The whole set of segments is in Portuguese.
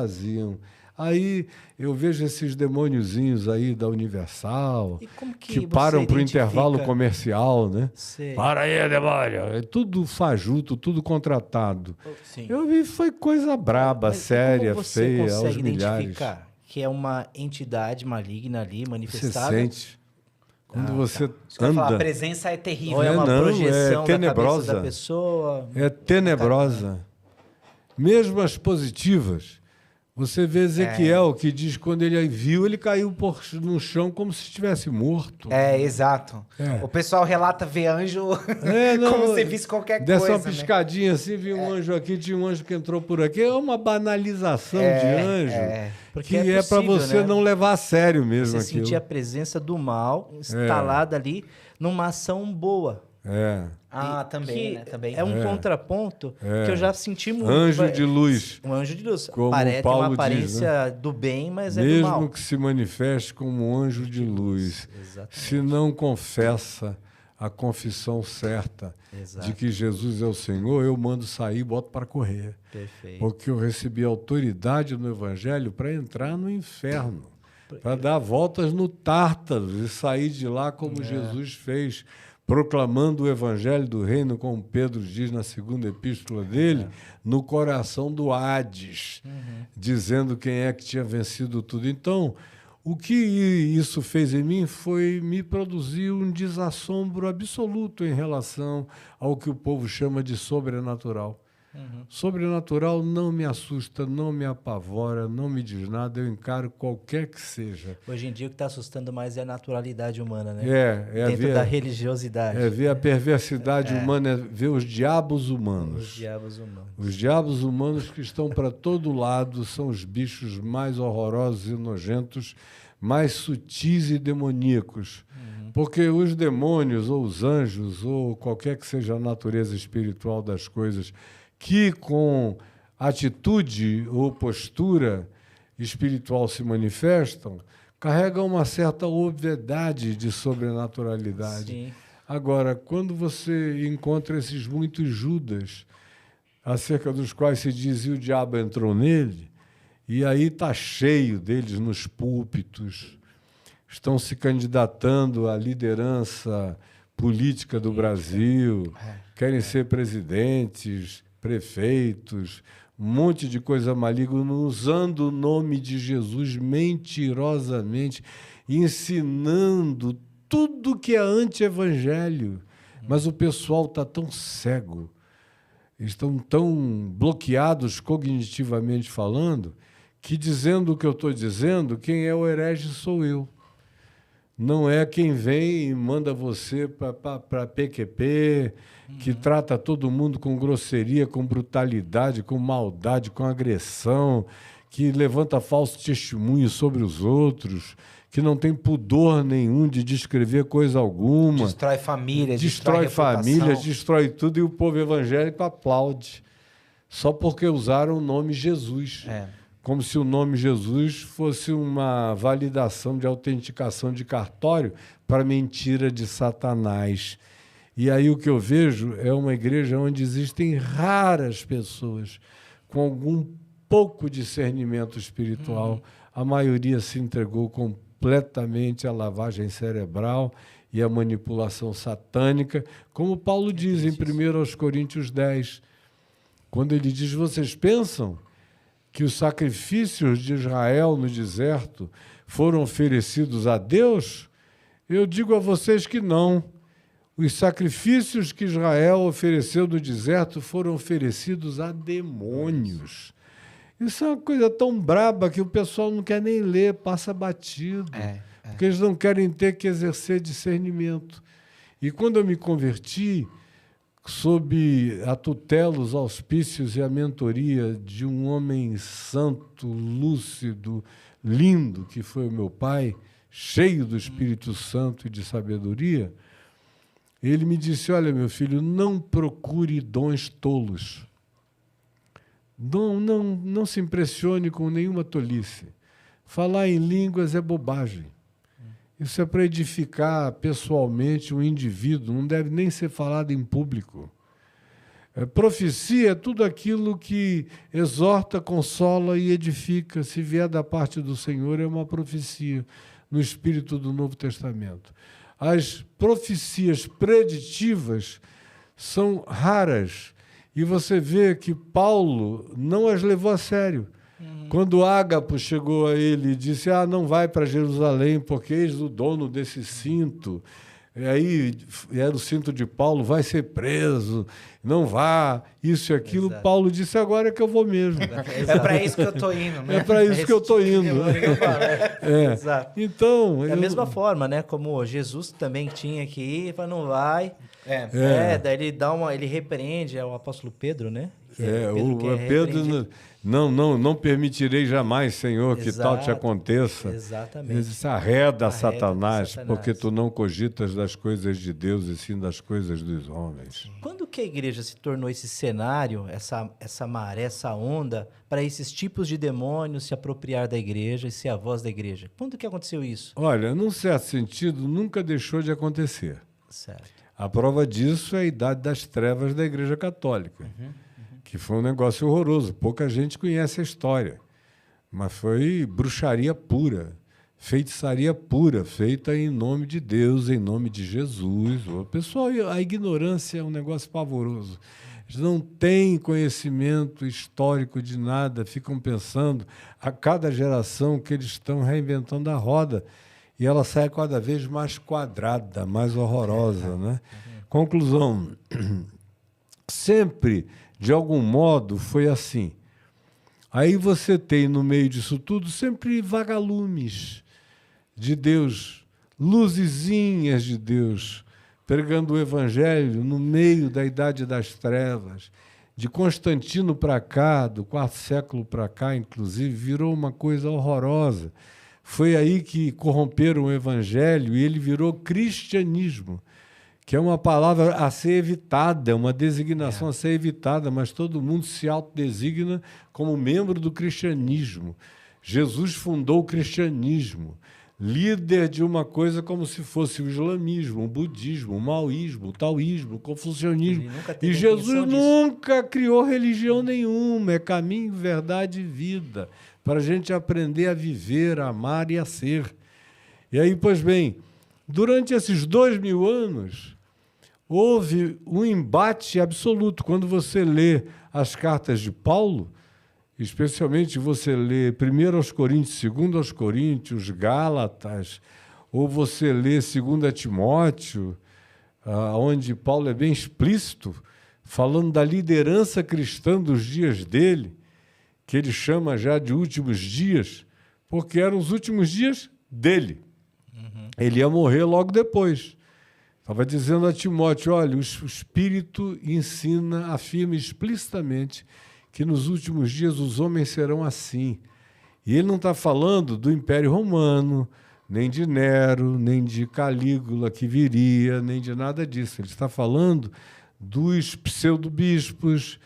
faziam. Aí eu vejo esses demôniozinhos aí da Universal, E como que que você param para o identifica? intervalo comercial, né? Sei. Para aí, demônio! É tudo fajuto, tudo contratado. Sim. Eu vi, foi coisa braba, Mas e séria, como você feia, aos consegue milhares. identificar que é uma entidade maligna ali, Você manifestada? sente. Quando você Isso que eu ia falar, a anda, presença é terrível. Ou é uma não, projeção da cabeça tenebrosa. da pessoa? É tenebrosa. Mesmo as positivas. Você vê Ezequiel, que diz que quando ele viu, ele caiu no chão como se estivesse morto. É, exato. É. O pessoal relata ver anjo Não, como se visse qualquer desse coisa. uma piscadinha assim, vi um anjo aqui, tinha um anjo que entrou por aqui. É uma banalização de anjo, Porque que é é para possível, você né? não levar a sério mesmo Você aquilo. sentir a presença do mal instalada ali numa ação boa. Ah, E também, que né? Também. É um contraponto que eu já senti muito. Anjo de luz. Um anjo de luz. Como Tem Paulo uma diz, aparência do bem, mas é do mal. Mesmo que se manifeste como um anjo de luz, Exatamente. se não confessa a confissão certa Exato. de que Jesus é o Senhor, eu mando sair e boto para correr. Perfeito. Porque eu recebi autoridade no Evangelho para entrar no inferno, para dar voltas no Tártaro e sair de lá como Jesus fez, proclamando o Evangelho do Reino, como Pedro diz na segunda epístola dele, no coração do Hades, dizendo quem é que tinha vencido tudo. Então, o que isso fez em mim foi me produzir um desassombro absoluto em relação ao que o povo chama de sobrenatural. Sobrenatural não me assusta, não me apavora, não me diz nada, eu encaro qualquer que seja. Hoje em dia o que está assustando mais é a naturalidade humana, né? Dentro da religiosidade. É ver a perversidade humana, é ver os diabos humanos. Os diabos humanos. Os diabos humanos que estão para todo lado são os bichos mais horrorosos e nojentos, mais sutis e demoníacos. Porque os demônios, ou os anjos, ou qualquer que seja a natureza espiritual das coisas, que com atitude ou postura espiritual se manifestam, carregam uma certa obviedade de sobrenaturalidade. Sim. Agora, quando você encontra esses muitos Judas, acerca dos quais se dizia o diabo entrou nele, e aí está cheio deles nos púlpitos, estão se candidatando à liderança política do Brasil, querem ser presidentes, prefeitos, um monte de coisa maligna, usando o nome de Jesus mentirosamente, ensinando tudo que é anti-evangelho. Mas o pessoal está tão cego, estão tão bloqueados cognitivamente falando, que dizendo o que eu estou dizendo, quem é o herege sou eu. Não é quem vem e manda você para PQP, que trata todo mundo com grosseria, com brutalidade, com maldade, com agressão, que levanta falso testemunho sobre os outros, que não tem pudor nenhum de descrever coisa alguma. Destrói famílias, destrói famílias, destrói tudo, e o povo evangélico aplaude. Só porque usaram o nome Jesus. Como se o nome Jesus fosse uma validação de autenticação de cartório para mentira de Satanás. E aí o que eu vejo é uma igreja onde existem raras pessoas com algum pouco discernimento espiritual. A maioria se entregou completamente à lavagem cerebral e à manipulação satânica, como Paulo diz em 1 Coríntios 10, quando ele diz: vocês pensam que os sacrifícios de Israel no deserto foram oferecidos a Deus? Eu digo a vocês que não. Os sacrifícios que Israel ofereceu no deserto foram oferecidos a demônios. Isso é uma coisa tão braba que o pessoal não quer nem ler, passa batido. Porque eles não querem ter que exercer discernimento. E quando eu me converti, sob a tutela, os auspícios e a mentoria de um homem santo, lúcido, lindo, que foi o meu pai, cheio do Espírito Santo e de sabedoria, ele me disse: olha, meu filho, não procure dons tolos. Não se impressione com nenhuma tolice. Falar em línguas é bobagem. Isso é para edificar pessoalmente um indivíduo, não deve nem ser falado em público. Profecia é tudo aquilo que exorta, consola e edifica. Se vier da parte do Senhor, é uma profecia no espírito do Novo Testamento. As profecias preditivas são raras. E você vê que Paulo não as levou a sério. Quando Ágapo chegou a ele e disse, não vai para Jerusalém, porque eis o dono desse cinto. E aí era o cinto de Paulo, vai ser preso, não vá, isso e aquilo. Exato. Paulo disse, agora é que eu vou mesmo. É para isso que eu estou indo, né? É para isso que eu estou indo. Exato. Então, da mesma forma, né? Como Jesus também tinha que ir, fala, não vai. Daí ele repreende, é o apóstolo Pedro, né? Pedro não permitirei jamais, Senhor, que tal te aconteça. Exatamente. Ele disse, arreda, Satanás, porque tu não cogitas das coisas de Deus e sim das coisas dos homens. Quando que a igreja se tornou esse cenário, essa maré, essa onda, para esses tipos de demônios se apropriar da igreja e ser a voz da igreja? Quando que aconteceu isso? Olha, num certo sentido, nunca deixou de acontecer. Certo. A prova disso é a idade das trevas da Igreja Católica, que foi um negócio horroroso. Pouca gente conhece a história, mas foi bruxaria pura, feitiçaria pura, feita em nome de Deus, em nome de Jesus. O pessoal, a ignorância é um negócio pavoroso. Eles não têm conhecimento histórico de nada, ficam pensando a cada geração que eles estão reinventando a roda. E ela sai cada vez mais quadrada, mais horrorosa, né? Conclusão, sempre, de algum modo, foi assim. Aí você tem, no meio disso tudo, sempre vagalumes de Deus, luzezinhas de Deus, pregando o Evangelho no meio da Idade das Trevas. De Constantino para cá, do quarto século para cá, inclusive, virou uma coisa horrorosa. Foi aí que corromperam o Evangelho e ele virou cristianismo, que é uma palavra a ser evitada, uma designação a ser evitada, mas todo mundo se autodesigna como membro do cristianismo. Jesus fundou o cristianismo, líder de uma coisa como se fosse o islamismo, o budismo, o maoísmo, o taoísmo, o confucionismo. E Jesus nunca criou religião nenhuma, é caminho, verdade e vida, para a gente aprender a viver, a amar e a ser. E aí, pois bem, durante esses 2000 anos, houve um embate absoluto. Quando você lê as cartas de Paulo, especialmente você lê 1 aos Coríntios, 2 aos Coríntios, Gálatas, ou você lê 2 Timóteo, onde Paulo é bem explícito, falando da liderança cristã dos dias dele, que ele chama já de últimos dias, porque eram os últimos dias dele. Ele ia morrer logo depois. Estava dizendo a Timóteo, olha, o Espírito ensina, afirma explicitamente que nos últimos dias os homens serão assim. E ele não está falando do Império Romano, nem de Nero, nem de Calígula que viria, nem de nada disso. Ele está falando dos pseudo-bispos,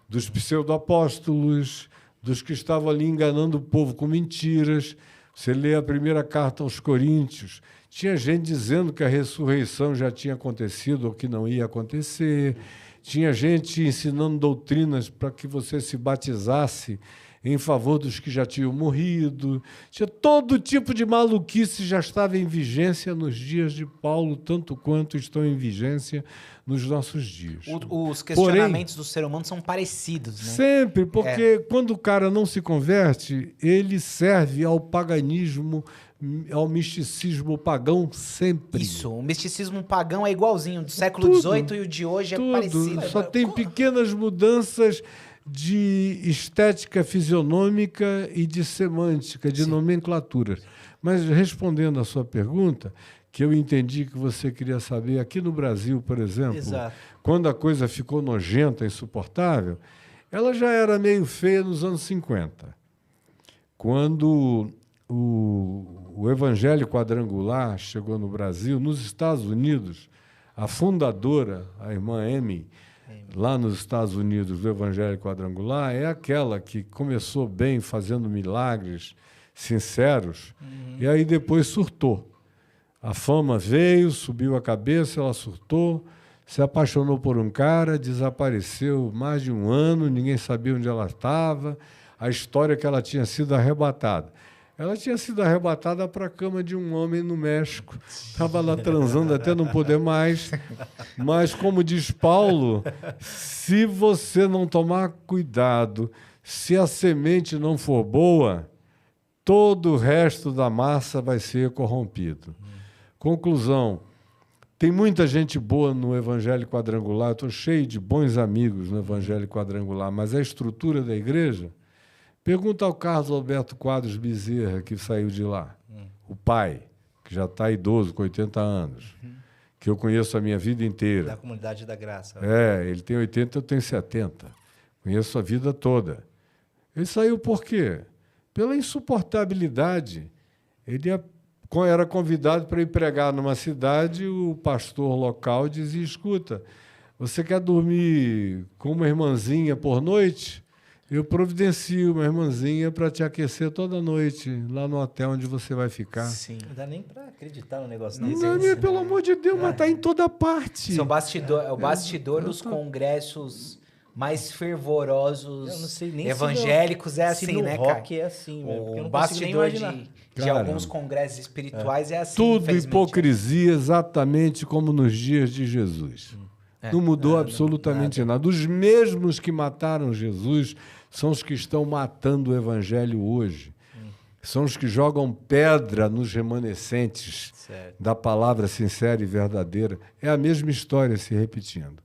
dos pseudo-apóstolos, dos que estavam ali enganando o povo com mentiras. Você lê a primeira carta aos Coríntios, tinha gente dizendo que a ressurreição já tinha acontecido ou que não ia acontecer, tinha gente ensinando doutrinas para que você se batizasse em favor dos que já tinham morrido, tinha todo tipo de maluquice já estava em vigência nos dias de Paulo, tanto quanto estão em vigência nos nossos dias. Os questionamentos do ser humano são parecidos, né? Sempre, porque quando o cara não se converte, ele serve ao paganismo, ao misticismo pagão sempre. Isso, o misticismo pagão é igualzinho, do século XVIII e o de hoje é parecido. Só tem pequenas mudanças de estética fisionômica e de semântica, de nomenclatura. Mas, respondendo à sua pergunta, que eu entendi que você queria saber, aqui no Brasil, por exemplo, quando a coisa ficou nojenta, insuportável, ela já era meio feia nos anos 50. Quando o Evangelho Quadrangular chegou no Brasil, nos Estados Unidos, a fundadora, a irmã Amy, lá nos Estados Unidos, do Evangelho Quadrangular, é aquela que começou bem, fazendo milagres sinceros, e aí depois surtou. A fama veio, subiu a cabeça, ela surtou, se apaixonou por um cara, desapareceu mais de um ano, ninguém sabia onde ela estava, a história é que ela tinha sido arrebatada. Ela tinha sido arrebatada para a cama de um homem no México. Estava lá transando até não poder mais. Mas, como diz Paulo, se você não tomar cuidado, se a semente não for boa, todo o resto da massa vai ser corrompido. Conclusão, tem muita gente boa no Evangelho Quadrangular, eu estou cheio de bons amigos no Evangelho Quadrangular, mas a estrutura da igreja... Pergunta ao Carlos Alberto Quadros Bezerra, que saiu de lá, o pai, que já está idoso, com 80 anos, que eu conheço a minha vida inteira. Da Comunidade da Graça. Ele tem 80, eu tenho 70. Conheço a vida toda. Ele saiu por quê? Pela insuportabilidade. Ele era convidado para ir pregar numa cidade, o pastor local dizia, escuta, você quer dormir com uma irmãzinha por noite? Eu providencio uma irmãzinha para te aquecer toda noite, lá no hotel onde você vai ficar. Sim. Não dá nem para acreditar no negócio desse. Não, pelo amor de Deus, mas está em toda parte. Esse é o bastidor dos congressos mais fervorosos, eu não sei nem evangélicos, é assim, né, cara? Rock é assim, o bastidor de alguns congressos espirituais é assim. Tudo hipocrisia, exatamente como nos dias de Jesus. Não mudou absolutamente nada. Os mesmos que mataram Jesus são os que estão matando o Evangelho hoje. São os que jogam pedra nos remanescentes da palavra sincera e verdadeira. É a mesma história se repetindo.